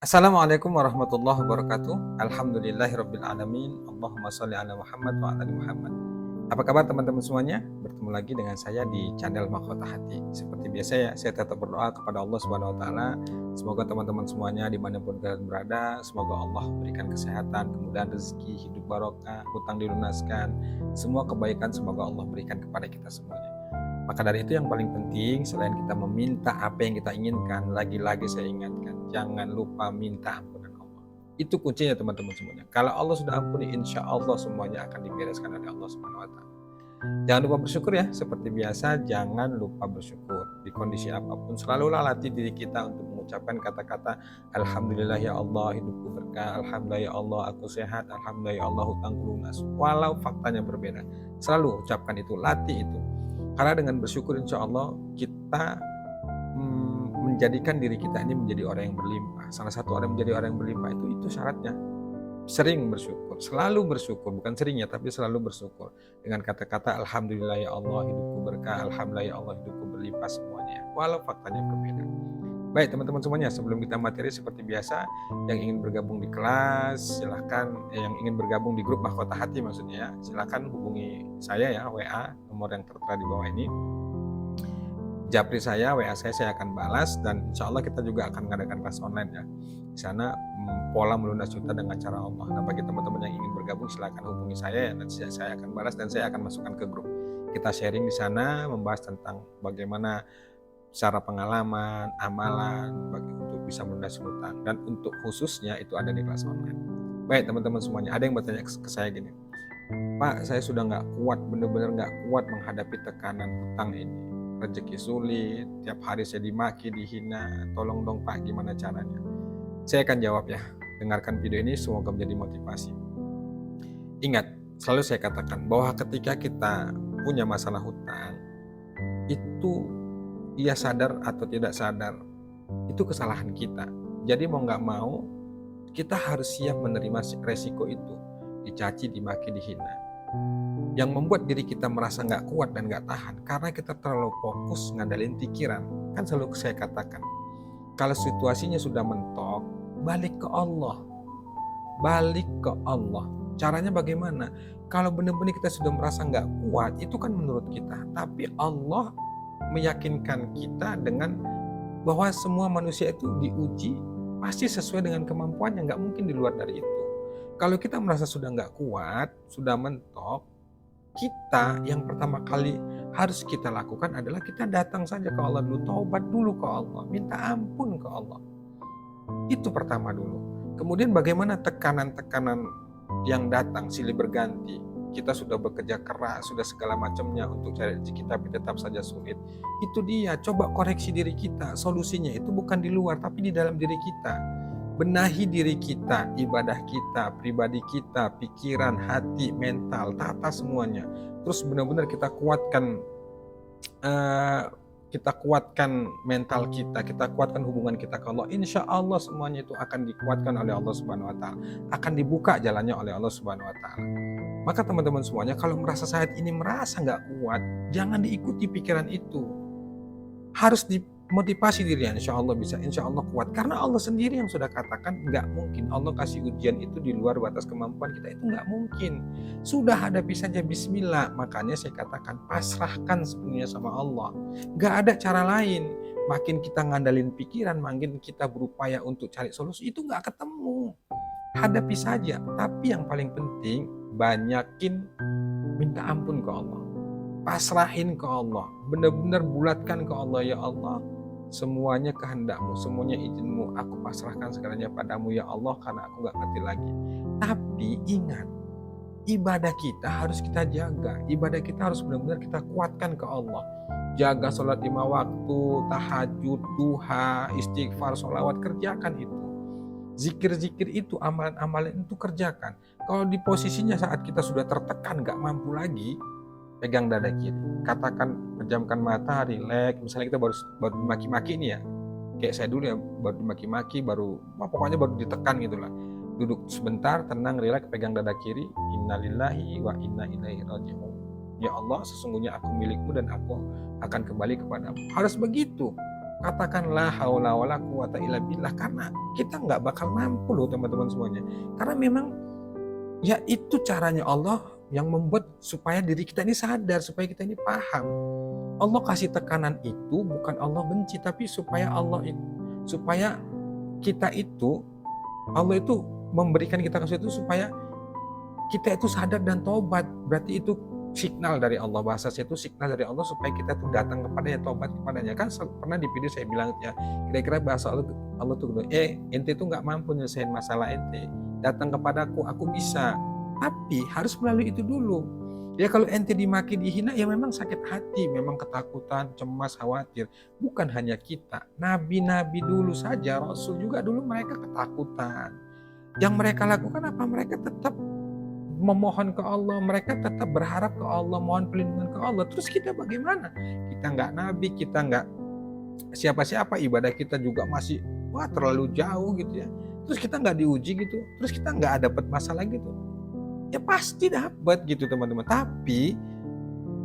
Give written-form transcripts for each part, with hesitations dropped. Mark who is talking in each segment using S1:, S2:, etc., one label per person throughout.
S1: Assalamualaikum warahmatullahi wabarakatuh. Alhamdulillahirabbil alamin. Allahumma shalli ala Muhammad wa ala ali Muhammad. Apa kabar teman-teman semuanya? Bertemu lagi dengan saya di channel Mahkota Hati. Seperti biasa ya, saya tetap berdoa kepada Allah Subhanahu wa taala. Semoga teman-teman semuanya dimanapun kalian berada, semoga Allah berikan kesehatan, kemudahan rezeki, hidup barokah, hutang dilunaskan. Semua kebaikan semoga Allah berikan kepada kita semuanya. Maka dari itu yang paling penting, selain kita meminta apa yang kita inginkan, lagi-lagi saya ingatkan, jangan lupa minta ampunan Allah. Itu kuncinya teman-teman semuanya. Kalau Allah sudah ampuni, insya Allah semuanya akan dibereskan oleh Allah Subhanahu wa taala. Jangan lupa bersyukur ya, seperti biasa jangan lupa bersyukur. Di kondisi apapun selalulah latih diri kita untuk mengucapkan kata-kata Alhamdulillah ya Allah hidupku berkah, Alhamdulillah ya Allah aku sehat, Alhamdulillah ya Allah hutangku lunas. Walau faktanya berbeda, selalu ucapkan itu, latih itu. Karena dengan bersyukur insya Allah kita menjadikan diri kita ini menjadi orang yang berlimpah. Salah satu orang menjadi orang yang berlimpah itu syaratnya sering bersyukur, selalu bersyukur, bukan sering ya, tapi selalu bersyukur dengan kata-kata Alhamdulillah ya Allah hidupku berkah, Alhamdulillah ya Allah hidupku berlimpah semuanya, walau faktanya berbeda. Baik teman-teman semuanya, sebelum kita materi seperti biasa, yang ingin bergabung di kelas silahkan, yang ingin bergabung di grup Mahkota Hati maksudnya ya, silahkan hubungi saya ya, WA nomor yang tertera di bawah ini. Japri saya, WA saya akan balas, dan insya Allah kita juga akan mengadakan kelas online ya. Di sana pola melunas juta dengan cara Allah. Nah bagi teman-teman yang ingin bergabung silahkan hubungi saya ya, nanti saya akan balas dan saya akan masukkan ke grup. Kita sharing di sana, membahas tentang bagaimana secara pengalaman, amalan, untuk bisa melunas hutang, dan untuk khususnya itu ada di kelas online. Baik teman-teman semuanya, ada yang bertanya ke saya gini, Pak saya sudah nggak kuat, benar-benar nggak kuat menghadapi tekanan hutang ini, rezeki sulit, tiap hari saya dimaki, dihina, tolong dong Pak gimana caranya? Saya akan jawab ya, dengarkan video ini semoga menjadi motivasi. Ingat, selalu saya katakan bahwa ketika kita punya masalah hutang, itu ia sadar atau tidak sadar, itu kesalahan kita. Jadi mau nggak mau, kita harus siap menerima resiko itu, dicaci, dimaki, dihina. Yang membuat diri kita merasa nggak kuat dan nggak tahan, karena kita terlalu fokus ngandalin pikiran. Kan selalu saya katakan, kalau situasinya sudah mentok, balik ke Allah. Balik ke Allah. Caranya bagaimana? Kalau benar-benar kita sudah merasa nggak kuat, itu kan menurut kita. Tapi Allah meyakinkan kita dengan bahwa semua manusia itu diuji pasti sesuai dengan kemampuannya, nggak mungkin di luar dari itu. Kalau kita merasa sudah nggak kuat, sudah mentok, kita yang pertama kali harus kita lakukan adalah kita datang saja ke Allah dulu, taubat dulu ke Allah, minta ampun ke Allah. Itu pertama dulu. Kemudian bagaimana tekanan-tekanan yang datang silih berganti, kita sudah bekerja keras, sudah segala macamnya untuk cari rezeki tapi tetap saja sulit. Itu dia, coba koreksi diri kita. Solusinya itu bukan di luar tapi di dalam diri kita. Benahi diri kita, ibadah kita, pribadi kita, pikiran, hati, mental, tata semuanya. Terus benar-benar kita kuatkan mental kita kuatkan hubungan kita ke Allah. Insya Allah semuanya itu akan dikuatkan oleh Allah Subhanahu wa taala, akan dibuka jalannya oleh Allah Subhanahu wa taala. Maka teman-teman semuanya, kalau merasa saat ini merasa nggak kuat, jangan diikuti pikiran itu. Harus dimotivasi diri, insya Allah bisa, insya Allah kuat. Karena Allah sendiri yang sudah katakan nggak mungkin. Allah kasih ujian itu di luar batas kemampuan kita, itu nggak mungkin. Sudah hadapi saja, bismillah. Makanya saya katakan pasrahkan sepenuhnya sama Allah. Nggak ada cara lain. Makin kita ngandalin pikiran, makin kita berupaya untuk cari solusi, itu nggak ketemu. Hadapi saja. Tapi yang paling penting, banyakin minta ampun ke Allah, pasrahin ke Allah, benar-benar bulatkan ke Allah, ya Allah semuanya kehendakmu, semuanya izinmu, aku pasrahkan segalanya padamu ya Allah, karena aku gak ngerti lagi. Tapi ingat, ibadah kita harus kita jaga, ibadah kita harus benar-benar kita kuatkan ke Allah. Jaga sholat 5 waktu, tahajud, duha, istighfar, sholawat, kerjakan itu. Zikir-zikir itu, amalan-amalan itu kerjakan. Kalau di posisinya saat kita sudah tertekan, gak mampu lagi, pegang dada kiri, katakan, pejamkan mata, rileks. Misalnya kita baru dimaki-maki nih ya, kayak saya dulu ya, baru dimaki-maki, pokoknya baru ditekan gitulah. Duduk sebentar, tenang, rileks, pegang dada kiri, innalillahi wa inna ilaihi raji'un. Ya Allah, sesungguhnya aku milikmu dan aku akan kembali kepadamu. Harus begitu. katakan la haula wala quwata illa billah, karena kita nggak bakal mampu loh teman-teman semuanya. Karena memang ya itu caranya Allah yang membuat supaya diri kita ini sadar, supaya kita ini paham. Allah kasih tekanan itu bukan Allah benci, tapi supaya kita itu, Allah itu memberikan kita kasih itu supaya kita itu sadar dan tobat. Berarti itu signal dari Allah, bahasa saya itu signal dari Allah supaya kita tuh datang kepadanya, tobat kepadanya. Kan pernah di video saya bilang ya, kira-kira bahasa Allah tuh ente tuh nggak mampu nyelesain masalah ente, datang kepadaku, aku bisa. Tapi harus melalui itu dulu. Ya kalau ente dimaki, dihina, ya memang sakit hati, memang ketakutan, cemas, khawatir. Bukan hanya kita, nabi-nabi dulu saja, Rasul juga dulu mereka ketakutan. Yang mereka lakukan apa? Mereka tetap memohon ke Allah, mereka tetap berharap ke Allah, mohon perlindungan ke Allah. Terus kita bagaimana? Kita nggak nabi, kita nggak siapa-siapa, ibadah kita juga masih terlalu jauh gitu ya. Terus kita nggak diuji gitu, terus kita nggak dapat masalah gitu. Ya pasti dapat gitu teman-teman. Tapi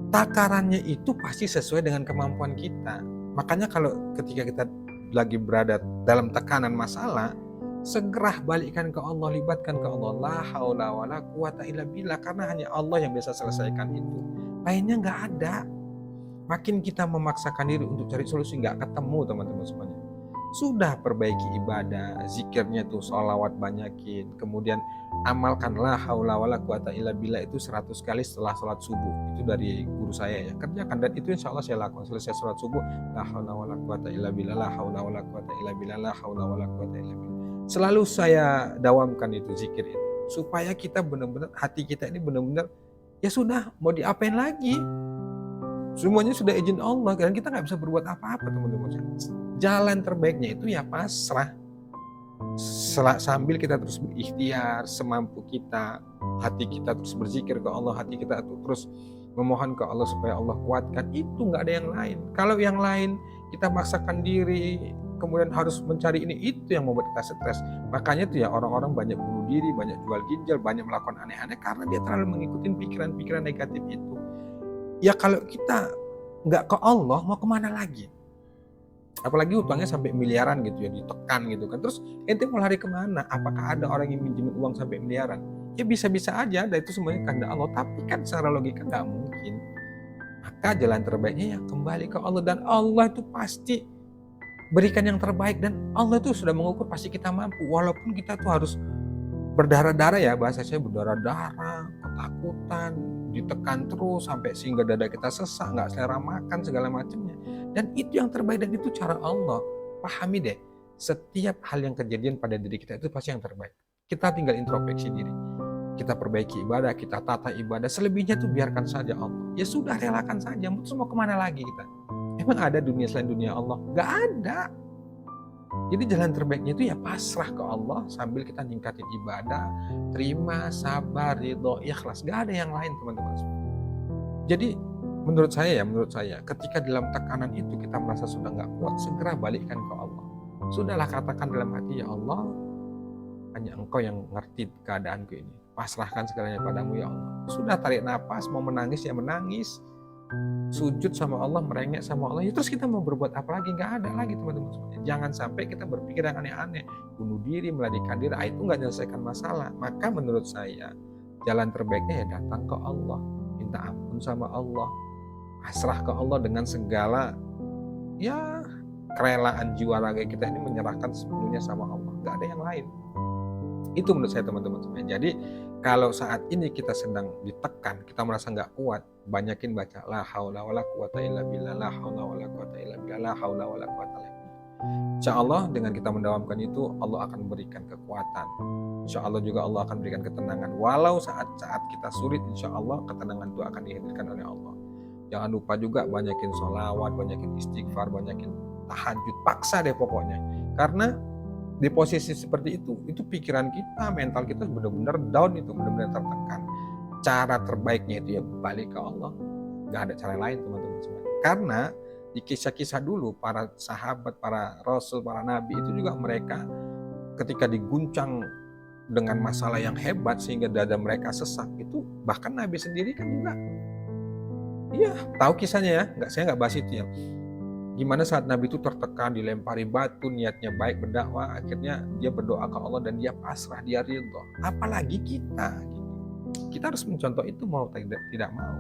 S1: takarannya itu pasti sesuai dengan kemampuan kita. Makanya kalau ketika kita lagi berada dalam tekanan masalah, segera balikkan ke Allah, libatkan ke Allah. La haula wala quwata illa billah, karena hanya Allah yang bisa selesaikan itu. Lainnya nggak ada. Makin kita memaksakan diri untuk cari solusi, nggak ketemu teman-teman semuanya. Sudah perbaiki ibadah, zikirnya tuh sholawat banyakin, kemudian amalkan la haula wala quwata illa billah itu 100 kali setelah sholat subuh. Itu dari guru saya ya, kerjakan, dan itu insya Allah saya lakukan. Selesai sholat subuh, la haula wala quwata illa billah, la haula wala quwata illa billah, la haula wala quwata illa billah. Selalu saya dawamkan itu zikir itu, supaya kita benar-benar, hati kita ini benar-benar ya sudah, mau diapain lagi, semuanya sudah izin Allah, dan kita nggak bisa berbuat apa-apa teman-teman. Jalan terbaiknya itu ya pasrah, sambil kita terus berikhtiar semampu kita, hati kita terus berzikir ke Allah, hati kita terus memohon ke Allah supaya Allah kuatkan. Itu nggak ada yang lain. Kalau yang lain kita maksakan diri, kemudian harus mencari ini, itu yang membuat kita stres. Makanya tuh ya orang-orang banyak bunuh diri, banyak jual ginjal, banyak melakukan aneh-aneh, karena dia terlalu mengikuti pikiran-pikiran negatif itu. Ya kalau kita nggak ke Allah, mau kemana lagi? Apalagi utangnya sampai miliaran gitu ya, ditekan gitu kan. Terus ente mau lari kemana? Apakah ada orang yang minjemin uang sampai miliaran? Ya bisa-bisa aja, dan itu semuanya kehendak Allah. Tapi kan secara logika nggak mungkin. Maka jalan terbaiknya ya kembali ke Allah, dan Allah itu pasti berikan yang terbaik, dan Allah itu sudah mengukur, pasti kita mampu. Walaupun kita tuh harus berdarah-darah ya, bahasa saya berdarah-darah, ketakutan, ditekan terus sampai sehingga dada kita sesak, nggak selera makan, segala macamnya. Dan itu yang terbaik, dan itu cara Allah. Pahami deh, setiap hal yang kejadian pada diri kita itu pasti yang terbaik. Kita tinggal introspeksi diri, kita perbaiki ibadah, kita tata ibadah, selebihnya tuh biarkan saja Allah. Ya sudah, relakan saja, terus mau kemana lagi kita? Emang ada dunia selain dunia Allah? Gak ada. Jadi jalan terbaiknya itu ya pasrah ke Allah, sambil kita ningkatin ibadah, terima, sabar, ridho, ikhlas. Gak ada yang lain teman-teman. Jadi menurut saya ketika dalam tekanan itu kita merasa sudah gak kuat, segera balikkan ke Allah. Sudahlah, katakan dalam hati, ya Allah, hanya Engkau yang ngerti keadaanku ini. Pasrahkan segalanya padamu ya Allah. Sudah, tarik nafas, mau menangis ya menangis, sujud sama Allah, merengek sama Allah, ya terus kita mau berbuat apa lagi? Nggak ada lagi teman-teman semuanya. Jangan sampai kita berpikir yang aneh-aneh, bunuh diri, melarikan diri, itu nggak menyelesaikan masalah. Maka menurut saya jalan terbaiknya ya datang ke Allah, minta ampun sama Allah, pasrah ke Allah dengan segala ya kerelaan jiwa raga kita ini, menyerahkan sepenuhnya sama Allah. Nggak ada yang lain. Itu menurut saya teman-teman semuanya. Jadi kalau saat ini kita sedang ditekan, kita merasa nggak kuat, banyakin baca la haula wala quwata illa billah, la haula wala quwata illa billah, la haula wala quwata illa billah. Insya Allah dengan kita mendawamkan itu, Allah akan berikan kekuatan. Insya Allah juga Allah akan berikan ketenangan. Walau saat-saat kita sulit, insya Allah ketenangan itu akan dihadirkan oleh Allah. Jangan lupa juga banyakin sholawat, banyakin istighfar, banyakin tahajud, paksa deh pokoknya. Karena di posisi seperti itu pikiran kita, mental kita benar-benar down, itu benar-benar tertekan. Cara terbaiknya itu ya balik ke Allah. Gak ada cara lain teman-teman semua. Karena di kisah-kisah dulu, para sahabat, para rasul, para nabi itu juga mereka ketika diguncang dengan masalah yang hebat sehingga dada mereka sesak, itu bahkan Nabi sendiri kan juga tahu kisahnya ya, saya nggak bahas itu ya. Gimana saat Nabi itu tertekan, dilempari batu, niatnya baik berdakwah, akhirnya dia berdoa ke Allah dan dia pasrah, dia ridho. Apalagi kita, gitu. Kita harus mencontoh itu mau tidak mau.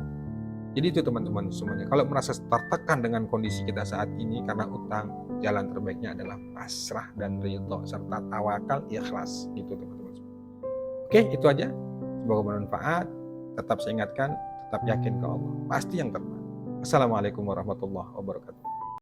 S1: Jadi itu teman-teman semuanya. Kalau merasa tertekan dengan kondisi kita saat ini karena utang, jalan terbaiknya adalah pasrah dan ridho serta tawakal, ikhlas. Gitu teman-teman. Oke, itu aja. Semoga bermanfaat. Tetap saya ingatkan, tetap yakin ke Allah. Pasti yang terbaik. Assalamualaikum warahmatullahi wabarakatuh.